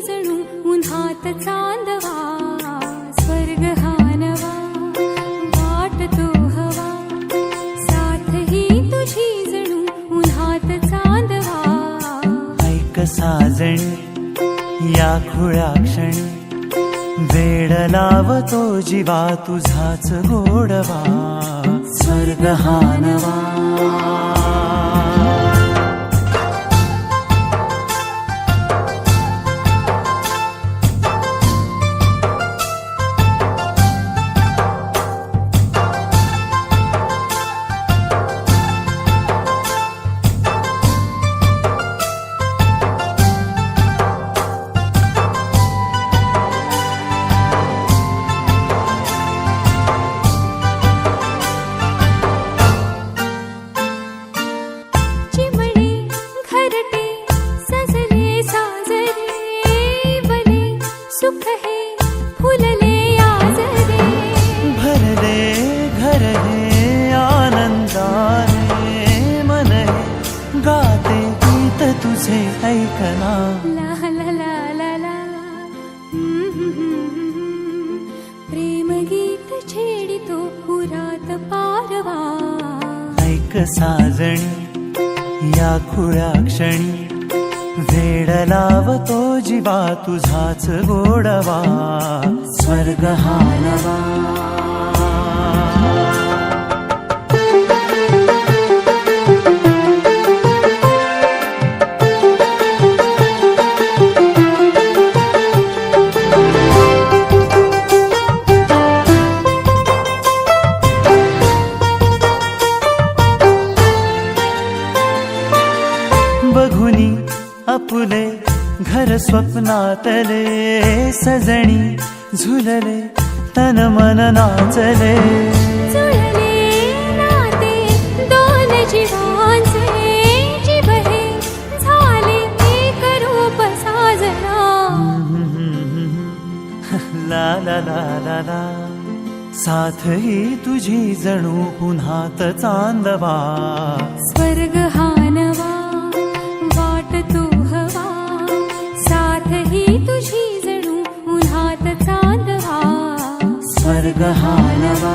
जणू उन्हात चांदवा, स्वर्ग हा नवा वाटतो हवा, साथ ही तुझी जणू उन्हात चांदवा. ऐक साजणी या खुळ्या क्षणी, वेड लावतो जीवा तुझाच गोडवा, स्वर्ग हा नवा. सुख है फुलले आजरे, भरले घर हे आनंदाने, मन हे गाते गीत तुझे ऐकना. ला ला ला ला ला, प्रेम गीत छेडितो पुरात पारवा. ऐक साजणी या खुळ्या क्षणी, वेड लावतो जीवा तुझाच गोडवा, स्वर्ग हा नवा. बघुनी आपुले घर स्वप्नातले, सजणी झुलले तन मन नाचले. जुळले नाते दोन जीवांचे, जीव हे झाले एक रूप साजना. ला ला ला ला ला, साथ ही तुझी जणू उन्हात चांदवा, स्वर्ग हा नवा वाटतो हवा, साथ ही तुझी जणू उन्हात चांदवा, स्वर्ग हा नवा.